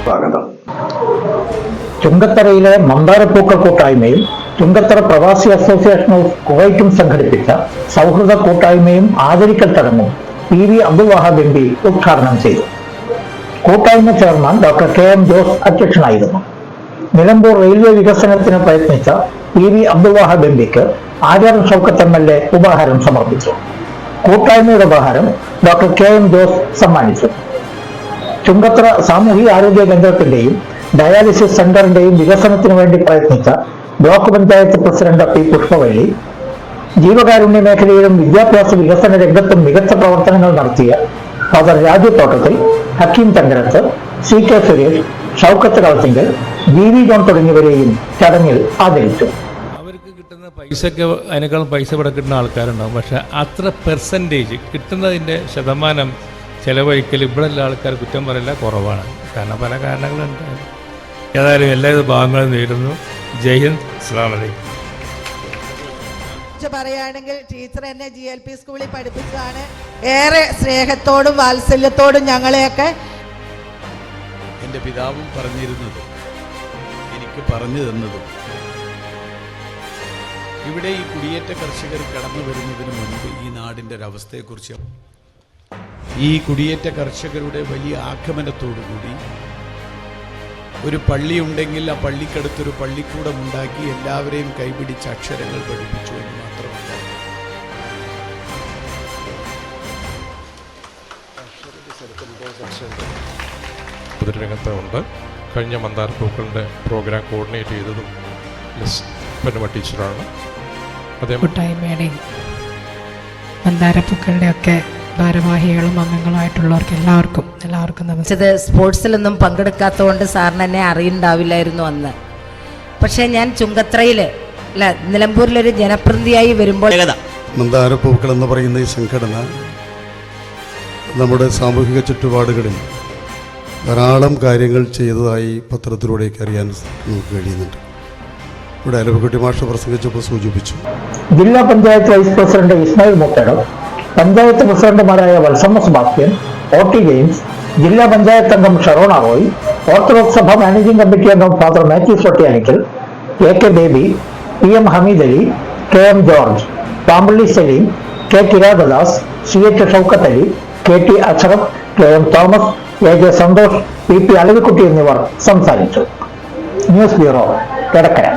സ്വാഗതം. ചുങ്കത്തറയിലെ മന്ദാരപ്പൂക്കൾ കൂട്ടായ്മയും ചുങ്കത്തറ പ്രവാസി അസോസിയേഷൻ ഓഫ് കുവൈറ്റും സംഘടിപ്പിച്ച സൗഹൃദ കൂട്ടായ്മയും ആദരിക്കൽ ചടങ്ങും PV അബ്ദുൽ വഹാബ് MP ഉദ്ഘാടനം ചെയ്തു. കൂട്ടായ്മ ചെയർമാൻ ഡോക്ടർ KM ജോസ് അധ്യക്ഷനായിരുന്നു. നിലമ്പൂർ റെയിൽവേ വികസനത്തിന് പ്രയത്നിച്ച PV അബ്ദുൽ വഹാബ് MPക്ക് ആര്യാടൻ ഷൗക്കത്ത് MLA ഉപഹാരം സമർപ്പിച്ചു. കൂട്ടായ്മയുടെ ഉപഹാരം ഡോക്ടർ KM ജോസ് സമ്മാനിച്ചു. ചുങ്കത്തറ സാമൂഹിക ആരോഗ്യ കേന്ദ്രത്തിന്റെയും ഡയാലിസിസ് സെന്ററിന്റെയും വികസനത്തിന് വേണ്ടി പ്രയത്നിച്ച ബ്ലോക്ക് പഞ്ചായത്ത് പ്രസിഡന്റ് P പുഷ്പവള്ളി, ജീവകാരുണ്യ മേഖലയിലും വിദ്യാഭ്യാസ വികസന രംഗത്തും മികച്ച പ്രവർത്തനങ്ങൾ നടത്തിയ father Raju Thottathil, Hakeem Thangarath, CK Suresh, Shoukath Kalathingal, GV John തുടങ്ങിയവരെയും ചടങ്ങിൽ ആദരിച്ചു. അവർക്ക് കിട്ടുന്ന പൈസക്ക് അതിനേക്കാളും പൈസ ഇവിടെ കിട്ടുന്ന ആൾക്കാരുണ്ടാവും. പക്ഷെ അത്ര പെർസെൻറ്റേജ് കിട്ടുന്നതിൻ്റെ ശതമാനം ചെലവഴിക്കൽ ഇവിടെയുള്ള ആൾക്കാർ കുറ്റം പറയില്ല, കുറവാണ്. കാരണം പല കാരണങ്ങളുണ്ട്. ഏതായാലും എല്ലാവിധ ഭാഗങ്ങളും നേരുന്നു. ജയ് ഹിന്ദ്, അസ്സലാമു അലൈക്കും. പറയുകയാണെങ്കിൽ ടീച്ചർ എന്നെ GLP സ്കൂളിൽ പഠിപ്പിച്ചതാണ്. ഏറെ സ്നേഹത്തോടും വാത്സല്യത്തോടും ഞങ്ങളെയൊക്കെ എൻ്റെ പിതാവും പറഞ്ഞിരുന്നതും എനിക്ക് പറഞ്ഞു തന്നതും ഇവിടെ ഈ കുടിയേറ്റ കർഷകർ കടന്നു വരുന്നതിന് മുൻപ് ഈ നാടിൻ്റെ ഒരവസ്ഥയെക്കുറിച്ച്, ഈ കുടിയേറ്റ കർഷകരുടെ വലിയ ആഗമനത്തോടുകൂടി ഒരു പള്ളി ഉണ്ടെങ്കിൽ ആ പള്ളിക്കടുത്തൊരു പള്ളിക്കൂടം ഉണ്ടാക്കി എല്ലാവരെയും കൈപിടിച്ച് അക്ഷരങ്ങൾ പഠിപ്പിച്ചു എന്ന് മാത്രമല്ല, പൊതുരംഗത്ത് ഉണ്ട്. കഴിഞ്ഞ മന്ദാരപ്പൂക്കളുടെ പ്രോഗ്രാം കോർഡിനേറ്റ് ചെയ്തതും മിസ് പെണ്ണുമ ടീച്ചറാണ്. കൂട്ടായ്മയുടെയും മന്ദാരപ്പൂക്കളുടെ ഒക്കെ ഭാരവാഹികളും അംഗങ്ങളുമായിട്ടുള്ളവർക്ക് എല്ലാവർക്കും നമസ്കാരം. സ്പോർട്സിലൊന്നും പങ്കെടുക്കാത്തതുകൊണ്ട് സാറിന് എന്നെ അറിയുണ്ടാവില്ലായിരുന്നു അന്ന്. പക്ഷേ ഞാൻ ചുങ്കത്രയിൽ നിലമ്പൂരിലൊരു ജനപ്രതിനിധിയായി വരുമ്പോൾ മന്ദാരപ്പൂക്കൾ എന്ന് പറയുന്ന ഈ സംഘടന നമ്മുടെ സാമൂഹിക ചുറ്റുപാടുകളിൽ ധാരാളം കാര്യങ്ങൾ ചെയ്തതായി പത്രത്തിലൂടെയൊക്കെ അറിയാൻ നമുക്ക് കഴിയുന്നുണ്ട്. ഇവിടെ അലവക്കുട്ടി മാഷ് പ്രസംഗിച്ചപ്പോൾ സൂചിപ്പിച്ചു. ജില്ലാ പഞ്ചായത്ത് വൈസ് പ്രസിഡന്റ് ഇസ്മായിൽ മുട്ടേടം, പഞ്ചായത്ത് പ്രസിഡന്റുമാരായ വത്സമ്മ സെബാസ്റ്റ്യൻ, OT ജെയിംസ്, ജില്ലാ പഞ്ചായത്ത് അംഗം ഷറോണ റോയ്, ഓർത്തഡോക്സ് സഭ മാനേജിംഗ് കമ്മിറ്റി അംഗം father Mathews Vattiyanikkal, AK Baby, PM Hameed Ali, KM George, Pampally Saleem, K Kirathadas, CH Shoukath Ali, KT Ashraf, KM Thomas, AJ Santhosh, PP Alavikutty എന്നിവർ സംസാരിച്ചു. News bureau, കിടക്കര.